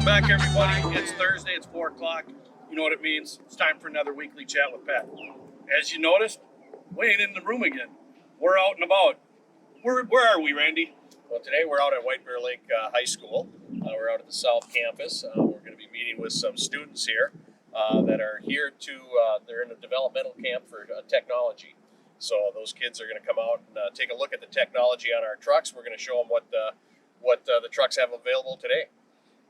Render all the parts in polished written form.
Welcome back, everybody. It's Thursday. It's 4 o'clock. You know what it means. It's time for another weekly chat with Pat. As you noticed, we ain't in the room again. We're out and about. Where are we, Randy? Well, today we're out at White Bear Lake High School. We're out at the South Campus. We're going to be meeting with some students here that are here they're in a developmental camp for technology. So those kids are going to come out and take a look at the technology on our trucks. We're going to show them what the trucks have available today.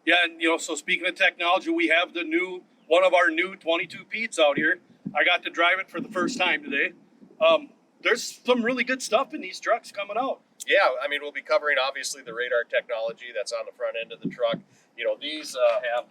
Yeah, and so speaking of technology, we have one of our new 22 Pete's out here. I got to drive it for the first time today. There's some really good stuff in these trucks coming out. Yeah, I mean, we'll be covering obviously the radar technology that's on the front end of the truck. These have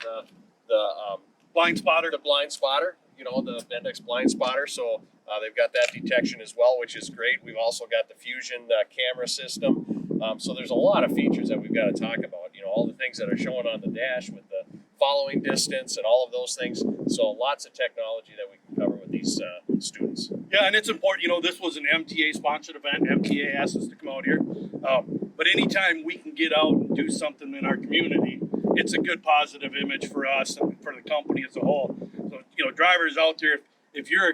the Blind spotter. The blind spotter, the Bendix blind spotter. So they've got that detection as well, which is great. We've also got the Fusion camera system. So there's a lot of features that we've got to talk about. All the things that are showing on the dash with the following distance and all of those things. So lots of technology that we can cover with these students. Yeah, and it's important. This was an MTA sponsored event. MTA asked us to come out here. But anytime we can get out and do something in our community, it's a good positive image for us and for the company as a whole. So, drivers out there, if you're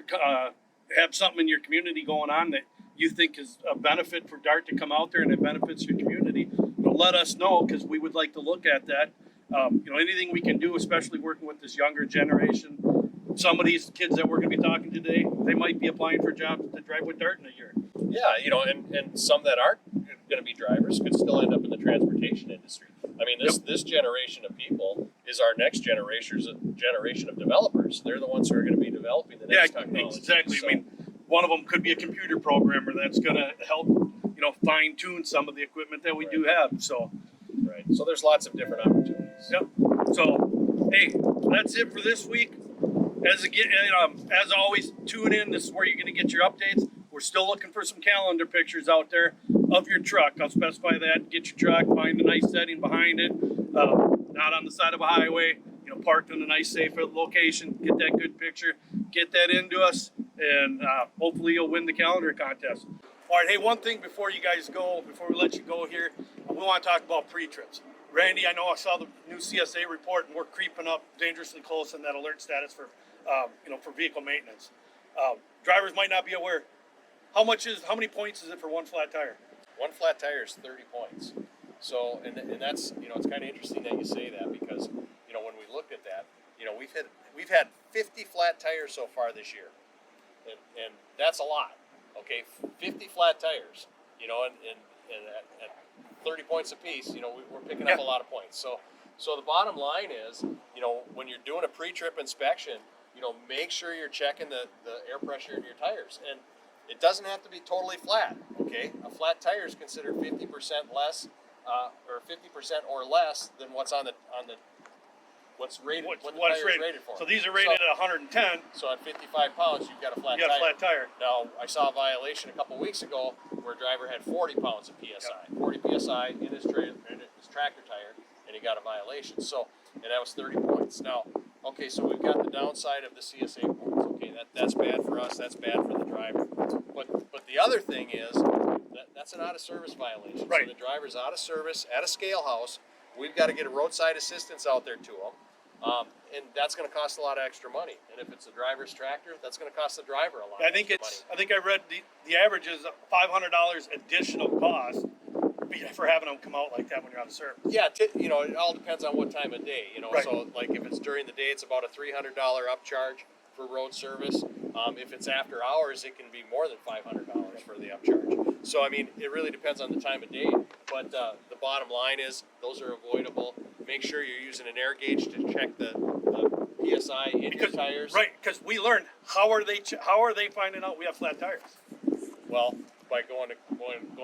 have something in your community going on that you think is a benefit for DART to come out there and it benefits your community, let us know, because we would like to look at that. Anything we can do, especially working with this younger generation. Some of these kids that we're going to be talking to today, they might be applying for jobs to drive with DART in a year. Yeah, and some that aren't going to be drivers could still end up in the transportation industry. I mean, this generation of people is our next generation of developers. They're the ones who are going to be developing the next technology. Exactly. So, I mean, one of them could be a computer programmer that's going to help, fine tune some of the equipment that we do have. So, right. So there's lots of different opportunities. Yep. So, hey, that's it for this week. As always, tune in. This is where you're going to get your updates. We're still looking for some calendar pictures out there of your truck. I'll specify that. Get your truck, find a nice setting behind it, not on the side of a highway, parked in a nice, safe location. Get that good picture. Get that into us, and hopefully you'll win the calendar contest. All right, hey, one thing before you guys go, before we let you go here, we want to talk about pre-trips. Randy, I know I saw the new CSA report, and we're creeping up dangerously close in that alert status for vehicle maintenance. Drivers might not be aware. How many points is it for one flat tire? One flat tire is 30 points. So, and that's, it's kind of interesting that you say that, because, when we looked at that, we've had 50 flat tires so far this year, and that's a lot. Okay, 50 flat tires, and at 30 points apiece, we're picking up a lot of points. So the bottom line is, when you're doing a pre-trip inspection, make sure you're checking the air pressure in your tires. And it doesn't have to be totally flat, okay? A flat tire is considered 50% less, or 50% or less than what's on the what's rated, what the tire is rated for. So these are rated at 110. So at 55 pounds, you've got a flat tire. You got a flat tire. Now, I saw a violation a couple weeks ago where a driver had 40 pounds of PSI. Yep. 40 PSI in his tractor tire, and he got a violation. So, and that was 30 points. Now, okay, so we've got the downside of the CSA points. Okay, that's bad for us. That's bad for the driver. But the other thing is that's an out-of-service violation. Right. So the driver's out of service at a scale house. We've got to get a roadside assistance out there to them. And that's going to cost a lot of extra money. And if it's the driver's tractor, that's going to cost the driver a lot of money. I think I read the average is $500 additional cost for having them come out like that when you're out of service. Yeah, it all depends on what time of day. Right. So like if it's during the day, it's about a $300 upcharge for road service. If it's after hours, it can be more than $500 for the upcharge. So I mean, it really depends on the time of day. But the bottom line is those are avoidable. Make sure you're using an air gauge to check the PSI in your tires. Right, because we learned how are they finding out we have flat tires? Well, by going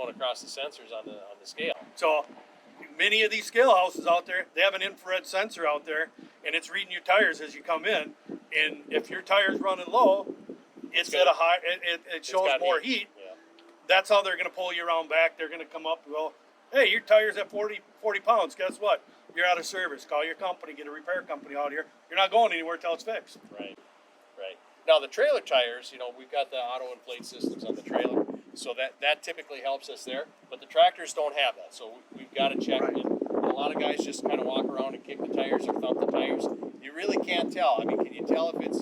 across the sensors on the scale. So many of these scale houses out there, they have an infrared sensor out there, and it's reading your tires as you come in. And if your tire's running low, it's at a high. It shows more heat. Yeah. That's how they're going to pull you around back. They're going to come up. Well, hey, your tire's at 40 pounds. Guess what? You're out of service. Call your company. Get a repair company out here. You're not going anywhere till it's fixed. Right. Now the trailer tires, we've got the auto inflate systems on the trailer. So that typically helps us there. But the tractors don't have that, so we've got to check. Right. And a lot of guys just kind of walk around and kick the tires or thump the tires. You really can't tell. I mean, can you tell if it's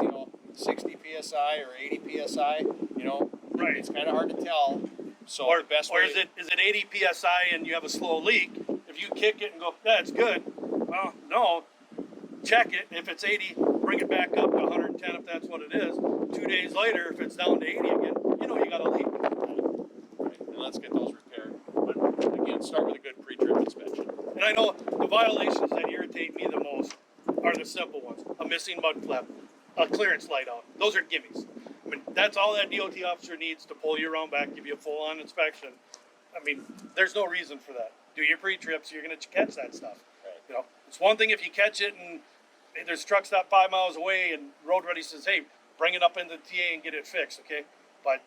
60 psi or 80 psi? Right. It's kind of hard to tell. So Or, the best or way is it 80 psi and you have a slow leak? If you kick it and go, that's good. Well, no. Check it. If it's 80, bring it back up to 110 if that's what it is. 2 days later, if it's down to 80 again, you got a leak. Right. And let's get those repaired. But again, start with a good pre-trip inspection. And I know the violations that irritate me the most are the simple ones. A missing mud flap, a clearance light out. Those are gimmies. I mean, that's all that DOT officer needs to pull you around back, give you a full-on inspection. I mean, there's no reason for that. Do your pre-trips, you're going to catch that stuff. Right. It's one thing if you catch it and there's a truck stop 5 miles away and Road Ready says, hey, bring it up into the TA and get it fixed, okay? But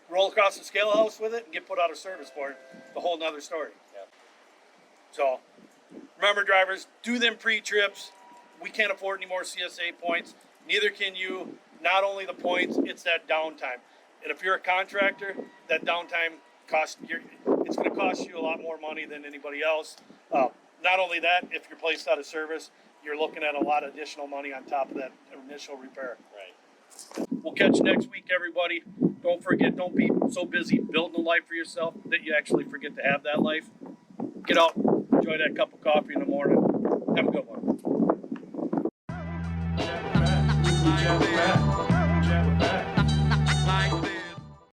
roll across the scale house with it and get put out of service for it, a whole nother story. Yeah. So remember, drivers, do them pre-trips. We can't afford any more CSA points. Neither can you. Not only the points, it's that downtime. And if you're a contractor, that downtime it's going to cost you a lot more money than anybody else. Not only that, if you're placed out of service, you're looking at a lot of additional money on top of that initial repair. Right. We'll catch you next week, everybody. Don't forget, don't be so busy building a life for yourself that you actually forget to have that life. Get out, enjoy that cup of coffee in the morning. Have a good one. Luckow and Pat.